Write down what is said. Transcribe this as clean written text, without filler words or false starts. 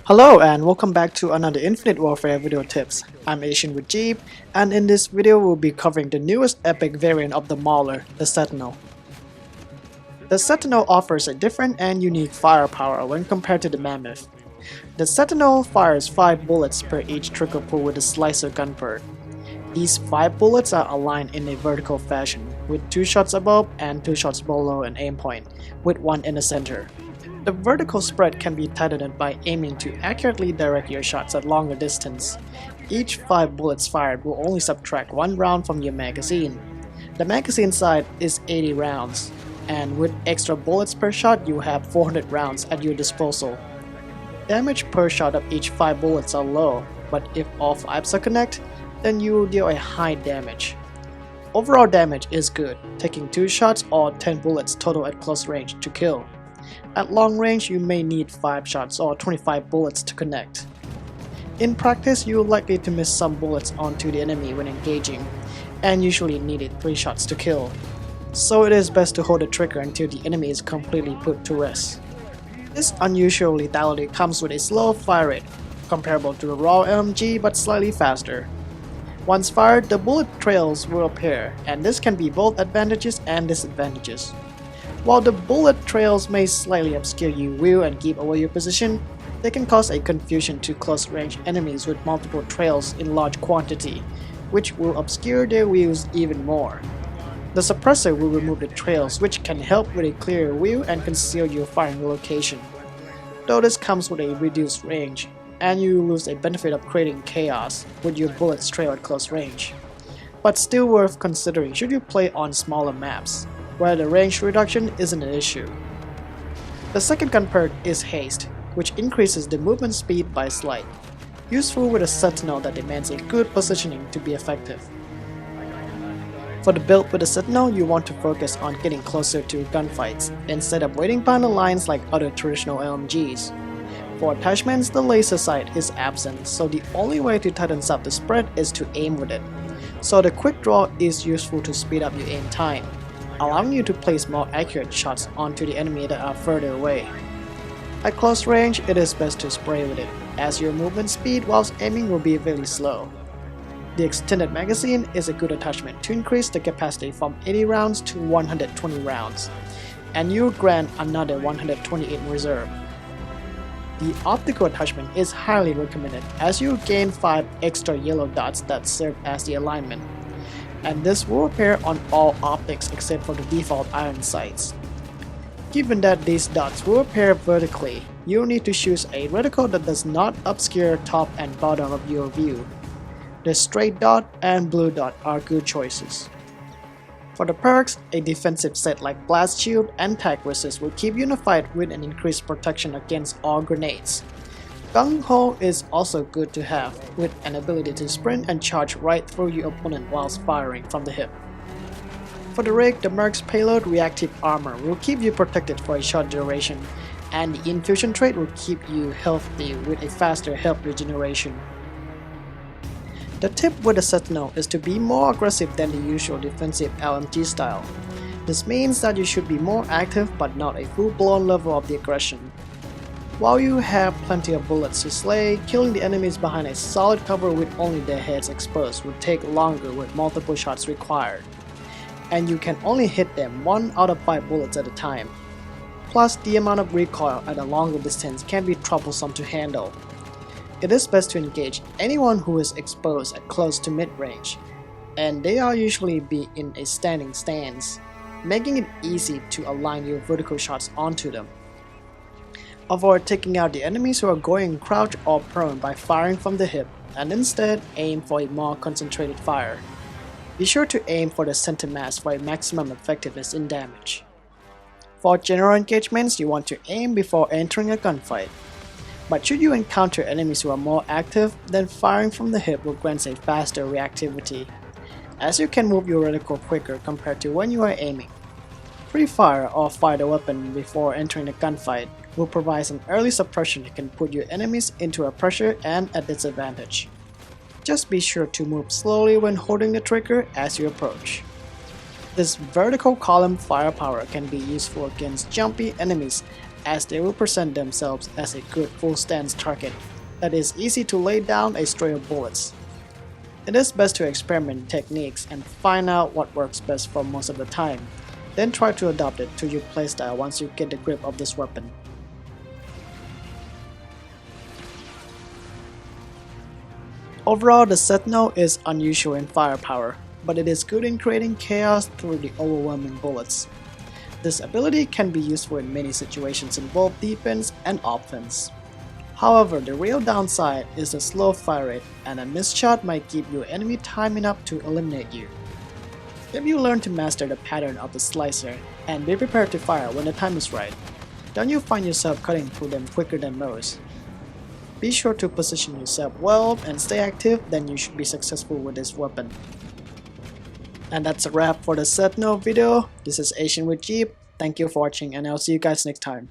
Hello and welcome back to another Infinite Warfare video tips. I'm Asian with Jeep, and in this video we'll be covering the newest epic variant of the Mauler, the Sentinel. The Sentinel offers a different and unique firepower when compared to the Mammoth. The Sentinel fires 5 bullets per each trigger pull with a slicer gun port. These 5 bullets are aligned in a vertical fashion, with 2 shots above and 2 shots below an aim point, with 1 in the center. The vertical spread can be tightened by aiming to accurately direct your shots at longer distance. Each 5 bullets fired will only subtract 1 round from your magazine. The magazine size is 80 rounds, and with extra bullets per shot you have 400 rounds at your disposal. Damage per shot of each 5 bullets are low, but if all 5s are connect, then you will deal a high damage. Overall damage is good, taking 2 shots or 10 bullets total at close range to kill. At long range, you may need 5 shots or 25 bullets to connect. In practice, you are likely to miss some bullets onto the enemy when engaging, and usually needed 3 shots to kill. So it is best to hold the trigger until the enemy is completely put to rest. This unusual lethality comes with a slow fire rate, comparable to a raw LMG but slightly faster. Once fired, the bullet trails will appear, and this can be both advantages and disadvantages. While the bullet trails may slightly obscure your view and give away your position, they can cause a confusion to close-range enemies with multiple trails in large quantity, which will obscure their views even more. The suppressor will remove the trails, which can help with a clearer view and conceal your firing location. Though this comes with a reduced range, and you lose a benefit of creating chaos with your bullets trail at close range. But still worth considering should you play on smaller maps, where the range reduction isn't an issue. The second gun perk is Haste, which increases the movement speed by slight, useful with a Sentinel that demands a good positioning to be effective. For the build with the Sentinel, you want to focus on getting closer to gunfights, instead of waiting behind the lines like other traditional LMGs. For attachments, the laser sight is absent, so the only way to tighten up the spread is to aim with it. So the quick draw is useful to speed up your aim time, allowing you to place more accurate shots onto the enemy that are further away. At close range, it is best to spray with it, as your movement speed whilst aiming will be very slow. The extended magazine is a good attachment to increase the capacity from 80 rounds to 120 rounds, and you grant another 120 in reserve. The optical attachment is highly recommended as you gain 5 extra yellow dots that serve as the alignment, and this will appear on all optics except for the default iron sights. Given that these dots will appear vertically, you'll need to choose a reticle that does not obscure top and bottom of your view. The straight dot and blue dot are good choices. For the perks, a defensive set like Blast Shield and Tag Resist will keep you in a fight with an increased protection against all grenades. Gung Ho is also good to have, with an ability to sprint and charge right through your opponent whilst firing from the hip. For the rig, the Merc's Payload Reactive Armor will keep you protected for a short duration, and the Infusion trait will keep you healthy with a faster health regeneration. The tip with the Sentinel is to be more aggressive than the usual defensive LMG style. This means that you should be more active but not a full-blown level of the aggression. While you have plenty of bullets to slay, killing the enemies behind a solid cover with only their heads exposed would take longer with multiple shots required, and you can only hit them 1 out of 5 bullets at a time. Plus, the amount of recoil at a longer distance can be troublesome to handle. It is best to engage anyone who is exposed at close to mid-range, and they are usually be in a standing stance, making it easy to align your vertical shots onto them. Avoid taking out the enemies who are going crouch or prone by firing from the hip, and instead aim for a more concentrated fire. Be sure to aim for the center mass for a maximum effectiveness in damage. For general engagements, you want to aim before entering a gunfight. But should you encounter enemies who are more active, then firing from the hip will grant a faster reactivity, as you can move your reticle quicker compared to when you are aiming. Pre-fire or fire the weapon before entering the gunfight will provide an early suppression that can put your enemies into a pressure and a disadvantage. Just be sure to move slowly when holding the trigger as you approach. This vertical column firepower can be useful against jumpy enemies as they will present themselves as a good full stance target that is easy to lay down a stray of bullets. It is best to experiment techniques and find out what works best for most of the time, then try to adopt it to your playstyle once you get the grip of this weapon. Overall, the Sentinel is unusual in firepower, but it is good in creating chaos through the overwhelming bullets. This ability can be useful in many situations in both defense and offense. However, the real downside is the slow fire rate, and a missed shot might give your enemy time enough to eliminate you. If you learn to master the pattern of the slicer and be prepared to fire when the time is right, then you'll find yourself cutting through them quicker than most. Be sure to position yourself well and stay active, then you should be successful with this weapon. And that's a wrap for the Sentinel video. This is Asian with Jeep. Thank you for watching and I'll see you guys next time.